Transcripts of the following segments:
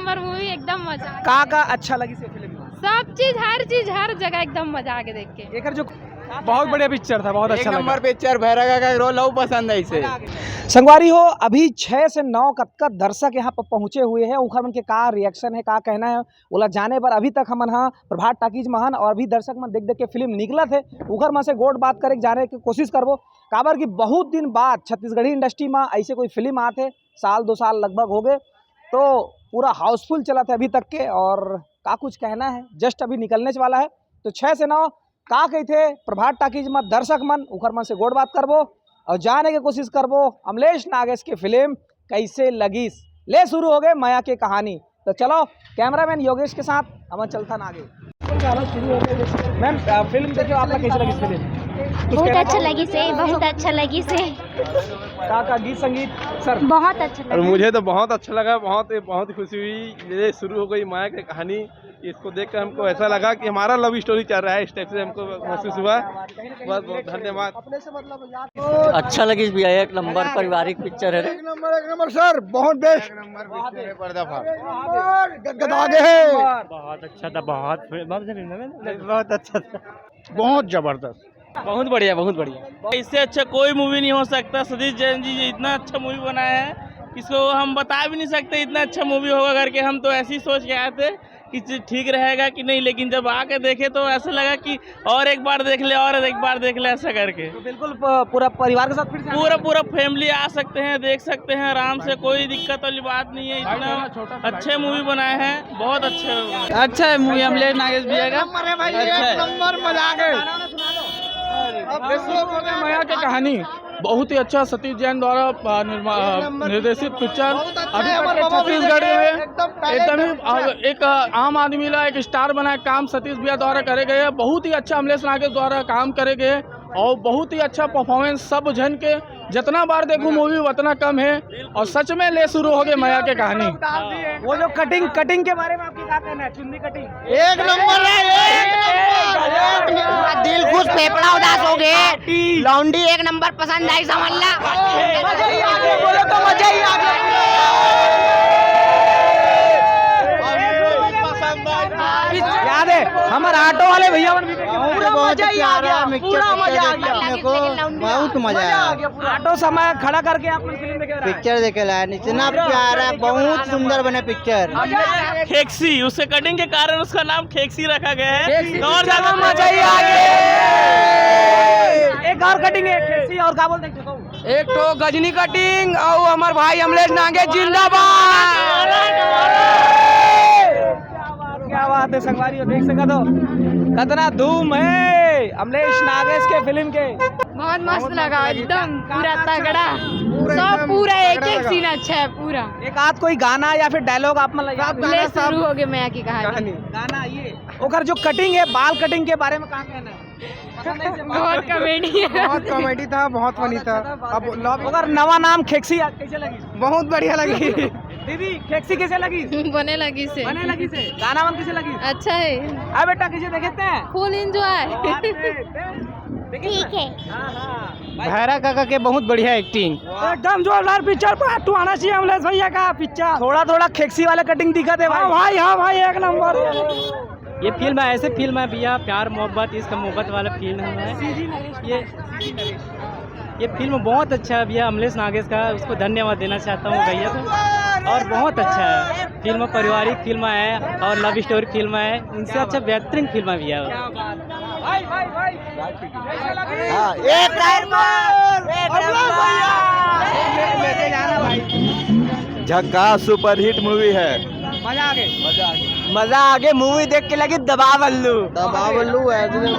Number movie, एकदम मजा। का अच्छा लगी से फिल्म में? सब चीज हर जगह एकदम मजा आ के देख के। एक जो बहुत बढ़िया पिक्चर था, बहुत अच्छा नंबर पिक्चर भैरगा का रोल बहुत पसंद है इसे। संगवारी हो, अभी 6 से 9 कतका दर्शक यहाँ पर पहुंचे हुए हैं। उखर मन के का रिएक्शन है, का कहना है बोला जाने पर अभी तक हमन हाँ प्रभात टाकीज महान और भी दर्शक मन देख के फिल्म निकला थे उखर मन से गोट बात करे जाने की कोशिश करबो। काबर की बहुत दिन बाद छत्तीसगढ़ी इंडस्ट्री में ऐसे कोई फिल्म आते, साल 2 साल लगभग हो गए, तो पूरा हाउसफुल चला था अभी तक के। और का कुछ कहना है, जस्ट अभी निकलने वाला है। तो 6 से 9 का कहते प्रभात टाकीज में दर्शक मन उखर मन से गोट बात करबो और जाने की कोशिश करबो अमलेश नागेश की फिल्म कैसे लगी। ले शुरू हो गए माया की कहानी। तो चलो कैमरामैन योगेश के साथ हम चलता ना आगे। शुरू हो गए मैम, फिल्म देखियो आपका कैसे लगी फिल्म? बहुत अच्छा लगी से, बहुत अच्छा लगी से। का गीत संगीत सर बहुत अच्छा लगा। और मुझे तो बहुत अच्छा लगा, बहुत खुशी हुई। ये शुरू हो गई माया की कहानी, इसको देखकर हमको ऐसा लगा कि हमारा लव स्टोरी चल रहा है, इस टाइप से हमको महसूस हुआ। बहुत बहुत धन्यवाद। अच्छा लगी भैया, एक नंबर पारिवारिक पिक्चर है। एक नंबर सर, बहुत बेस्ट। बहुत अच्छा था, बहुत अच्छा था, बहुत जबरदस्त, बहुत बढ़िया, बहुत बढ़िया। इससे अच्छा कोई मूवी नहीं हो सकता। सतीश जैन जी इतना अच्छा मूवी बनाया है, इसको हम बता भी नहीं सकते इतना अच्छा मूवी होगा करके। हम तो ऐसी सोच के आए थे कि ठीक रहेगा कि नहीं, लेकिन जब आके देखे तो ऐसा लगा कि और एक बार देख ले, और एक बार देख ले, ऐसा करके। तो बिल्कुल पूरा परिवार के साथ फिर से पूरा फैमिली आ सकते हैं, देख सकते हैं आराम से, कोई दिक्कत वाली बात नहीं है। इतना अच्छे मूवी बनाए हैं, बहुत अच्छे। अच्छा है मूवी अमलेश नागेश भैया का। माया की कहानी बहुत ही अच्छा, सतीश जैन द्वारा निर्देशित पिक्चर। अभी तक छत्तीसगढ़ में एकदम ही एक आम आदमी ला एक स्टार बनाए काम सतीश भैया द्वारा करे गए। बहुत ही अच्छा अमलेश नागेश द्वारा काम करे गए और बहुत ही अच्छा परफॉर्मेंस सब जन के। जितना बार देखूं मूवी उतना कम है और सच में ले शुरू हो गए माया की कहानी। वो जो कटिंग के बारे में आपकी क्या कहना है? चुन्नी कटिंग एक नंबर है, दिल खुश फेफड़ा उदास हो गए। लौंडी एक नंबर पसंद आई, समझ ला। मजा ही आ गया, बोलो तो मजा ही आ गया। याद है हमारे ऑटो वाले भैया पूरा मजा ही आ गया, पूरा मजा आ गया अपने को, बहुत मजा आया। ऑटो समय खड़ा करके आप फिल्म देखे रहे हैं। पिक्चर देखे ला, इतना प्यारा, बहुत सुंदर बने पिक्चर। खेक्सी, उसके कटिंग के कारण उसका नाम खेक्सी रखा गया है। और ज्यादा मजा ही आ गया। एक और कटिंग है कैसी, और क्या बोलते हैं? एक तो गजनी कटिंग और हमारे भाई अमलेश नागेश जिंदाबाद। क्या बात है संगवारी हो, देख सका तो कितना धूम है अमलेश नागेश के फिल्म के। बहुत मस्त लगा, एकदम पूरा तगड़ा, सब पूरा एक सीन अच्छा है पूरा। एक आध कोई गाना या फिर डायलॉग आप मतलब ले शुरू हो गए माया की कहानी। गाना ये ओकर जो कटिंग है, बाल कटिंग के बारे में क्या कहना है? बहुत कॉमेडी है, बहुत कॉमेडी था, बहुत फनी था। अब अगर नवा नाम खेक्सी कैसे लगी? बहुत बढ़िया लगी। दीदी खेक्सी कैसे लगी? बने लगी से, गाना मन कैसे लगी? अच्छा है। अरे बेटा कैसे देखते हैं? Full enjoy. ठीक है। भैरा काका के बहुत बढ़िया एक्टिंग, एकदम जोरदार पिक्चर। पार्ट 2 आना चाहिए अमलेश भैया का पिक्चर। थोड़ा खेक्सी वाला कटिंग दिखा दे भाई। हाँ भाई एक नंबर। ये फिल्म है, ऐसे फिल्म है भैया, प्यार मोहब्बत, इसका मोहब्बत वाला फिल्म है। ये फिल्म बहुत अच्छा है भैया अमलेश नागेश का, उसको धन्यवाद देना चाहता हूँ भैया को। और बहुत अच्छा है फिल्म, पारिवारिक फिल्म है और लव स्टोरी फिल्म है। इनसे अच्छा बेहतरीन फिल्म है भैया। झक्कास सुपर हिट मूवी है। मजा आ गया मूवी देख के लगी दबा बल्लू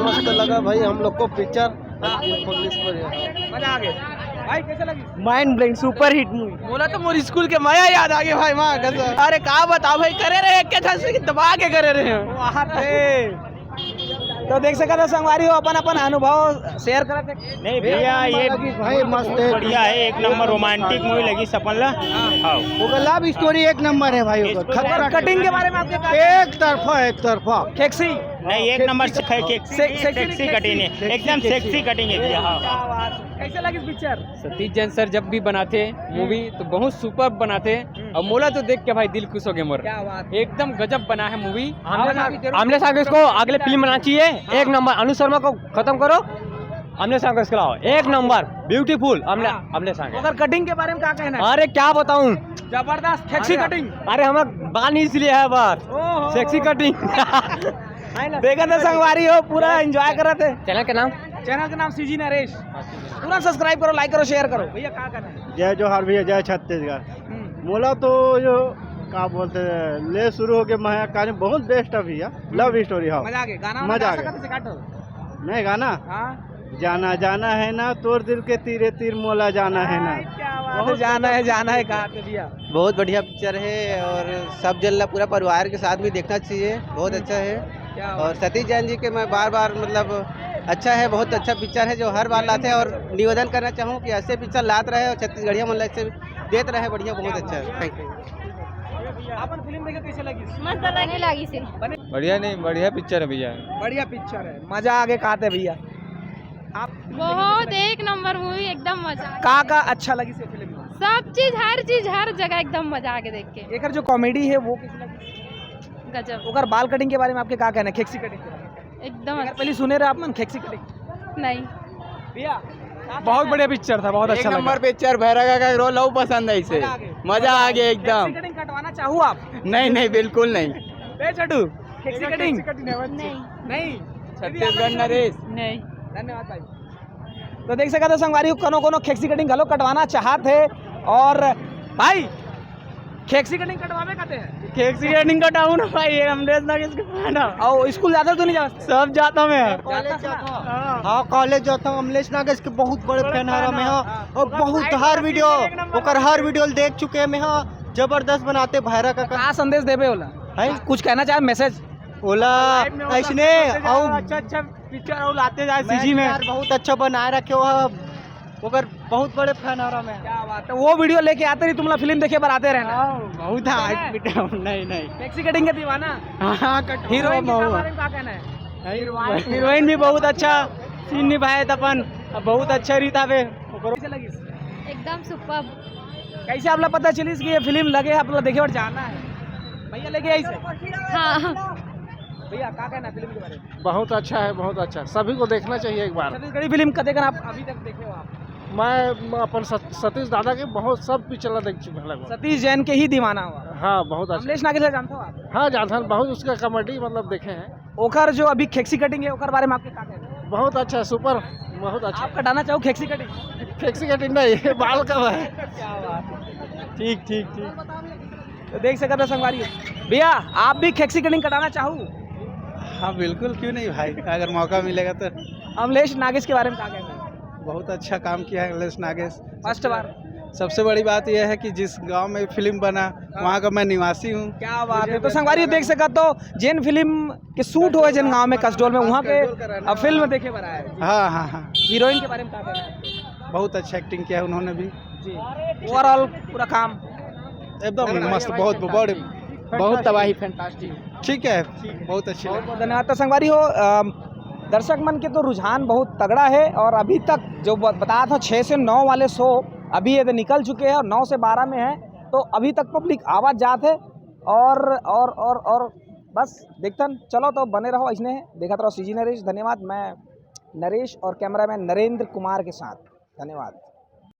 मस्त लगा भाई हम लोग को पिक्चर। मजा आ गया भाई, कैसे लगी? Mind blowing super hit movie. बोला तो मोर स्कूल के माया याद आ गया भाई। माँ अरे कहा बताओ भाई, करे रहे क्या था दबा के करे रहे। तो देख सका था संगवारी हो, अपन अनुभव शेयर करते। नहीं भैया ये भाई मस्त है, बढ़िया है, एक नंबर रोमांटिक मूवी लगी सपन ला। लव स्टोरी एक नंबर है भाई। कटिंग के बारे में आपके एक तरफा खेक्सी नहीं, एक नंबर सेक्सी कटिंग है, एकदम सेक्सी कटिंग है भैया। कैसे लगी पिक्चर? सतीश जैन सर जब भी बनाते मूवी तो बहुत सुपर बनाते, और मोला तो देख के भाई दिल खुश हो गया मोर। क्या बात, एकदम गजब बना है मूवी। आमले सागर को अगले फिल्म बनाना चाहिए। एक नंबर। अनु शर्मा को खत्म करो, आमले सागर को लाओ। एक नंबर ब्यूटीफुल आमले सागर। अगर कटिंग के बारे में क्या कहना है? अरे क्या बताऊं, जबरदस्त सेक्सी कटिंग। अरे हम बाल इसलिए है बस सेक्सी कटिंग। देखा था संगवारी हो, पूरा एंजॉय कर रहे थे। चैनल का नाम सीजी नरेश। पूरा सब्सक्राइब करो, लाइक करो, शेयर करो। भैया क्या कहना है? जय जोहार भैया, जय छत्तीसगढ़। मोला तो जो क्या बोलते हैं ले शुरू हो गया माया कहानी बहुत बेस्ट है भैया, लव स्टोरी। हाँ मजा आ गया, गाना मजा आ गा गया। सकते काटो। नहीं गाना हाँ जाना जाना है ना, तोर दिल के तीरे तीर मोला जाना है ना। क्या बात है, जाना है कहा थे भैया। बहुत बढ़िया पिक्चर है और सब जल्ला पूरा परिवार के साथ भी देखना चाहिए, बहुत अच्छा है। क्या और सतीश जैन जी के मैं बार बार मतलब अच्छा है, बहुत अच्छा पिक्चर है जो हर बार लाते हैं। और निवेदन करना चाहूँ कि ऐसे पिक्चर लाते रहे और छत्तीसगढ़िया मतलब ऐसे देते रहे, बढ़िया बहुत अच्छा है। Thank you. आपन फिल्म देखे कैसे लगी? मस्त लगी सी। बढ़िया नहीं, बढ़िया पिक्चर है भैया। बढ़िया पिक्चर है, मजा आगे कहते भैया। आप बहुत एक नंबर मूवी, एकदम मजा। का अच्छा लगी से फिल्म में? सब चीज हर जगह एकदम मजा आके देख के। एकर जो कॉमेडी है वो कैसी लगी? गजब, ओकर बाल कटिंग के बारे में आपके क्या कहना है? खेक्सी कटिंग के बारे में एकदम एकर अच्छा। पहले सुने रहे आप मन खेक्सी कटिंग? नहीं, भैया बहुत बढ़िया पिक्चर था, बहुत अच्छा लगा। पिक्चर भैरगा का रोल बहुत पसंद है इसे, मजा आ गया एकदम। खेक्सी कटिंग कटवाना चाहूँ आप? नहीं बिल्कुल नहीं। बे छोटू, खेक्सी कटिंग नहीं, नहीं। छत्तीसगढ़ नरेश। नहीं। धन्यवाद भाई। तो देख सका संगवारी कोनो खेक्सी कटिंग घलो कटवाना चाहत है। और भाई खेक्सी कटिंग कटवावे कहते हैं? खेक्सी कटिंग कटाऊं ना भाई, अमलेश नागेश के फैन हूं। और स्कूल जाता तो नहीं जाता? सब जाता मैं। हाँ कॉलेज जाता हूँ, अमलेश नागेश के बहुत बड़े फैन है मैं। हाँ और बहुत हर वीडियो देख चुके हैं मैं। हाँ जबरदस्त बनाते भैरा का क्या संदेश देवे ओला? है कुछ कहना चाहे मैसेज? ओला ऐसने और अच्छा पिक्चर और लाते जाए सीजी में बहुत अच्छा बनाए रखे हो, ओकर बहुत बड़े फैन है मैं। क्या बात है, वो वीडियो लेके आते रही, तुम लोग फिल्म देखे पर आते रहना। बहुत नहीं खेक्सी कटिंग के दीवाना। हीरोइन के बारे में क्या कहना है? हीरोइन भी बहुत अच्छा सीन निभाए तपन, बहुत अच्छा रीता वे। कैसे लगी? एकदम सुपर। कैसे आप लोग पता चली कि ये फिल्म लगे आप लोग देखे और जाना है? भैया लेके आई से? हाँ, भैया क्या कहना है फिल्म के बारे में? बहुत अच्छा है, बहुत अच्छा, सभी को देखना चाहिए एक बार। छत्तीसगढ़ी फिल्म कदे आप अभी तक देखे हो? आप मैं अपन सतीश दादा के बहुत सब पिक्चर देख चुका लगभग। सतीश जैन के ही दीवाना हुआ। हाँ बहुत अच्छा। अमलेश नागेश जानते हो आप? हाँ जानता हूँ, बहुत उसका कॉमेडी मतलब देखे हैं। ओकर जो अभी खेक्सी कटिंग है ओकर बारे में आपके क्या कहना है? बहुत अच्छा, सुपर, बहुत अच्छा। आप कटाना चाहो खेक्सी कटिंग? खेक्सी कटिंग नहीं, बाल का है। क्या बात, ठीक। तो देख सकते संगवारी भैया, आप भी खेक्सी कटिंग कटाना चाहूँ? हाँ बिल्कुल, क्यों नहीं भाई, अगर मौका मिलेगा तो। अमलेश नागेश के बारे में क्या कहना है? बहुत अच्छा काम किया है अमलेश नागेश। फर्स्ट बार। सबसे बड़ी बात यह है कि जिस गांव में फिल्म बना वहाँ का मैं निवासी हूँ। क्या बात है। तो संगवारी देख सका तो जिन फिल्म के शूट हुए जिन गांव में कसडोल में वहाँ के फिल्म देखे बना है। हाँ हीरोइन के बारे में क्या कहना है? बहुत अच्छा एक्टिंग किया है उन्होंने भी जी। ओवरऑल पूरा काम एकदम मस्त, बहुत तबाही, फैंटास्टिक। ठीक है, बहुत अच्छी लगी। बहुत धन्यवाद। तो संगवारी हो दर्शक मन के तो रुझान बहुत तगड़ा है और अभी तक जो बताया था 6 से 9 वाले शो अभी ये निकल चुके हैं और 9 से 12 में है, तो अभी तक पब्लिक आवाज जात है और बस देखतन चलो। तो बने रहो, इसने देखा रहो सीजी नरेश। धन्यवाद। मैं नरेश और कैमरामैन नरेंद्र कुमार के साथ। धन्यवाद।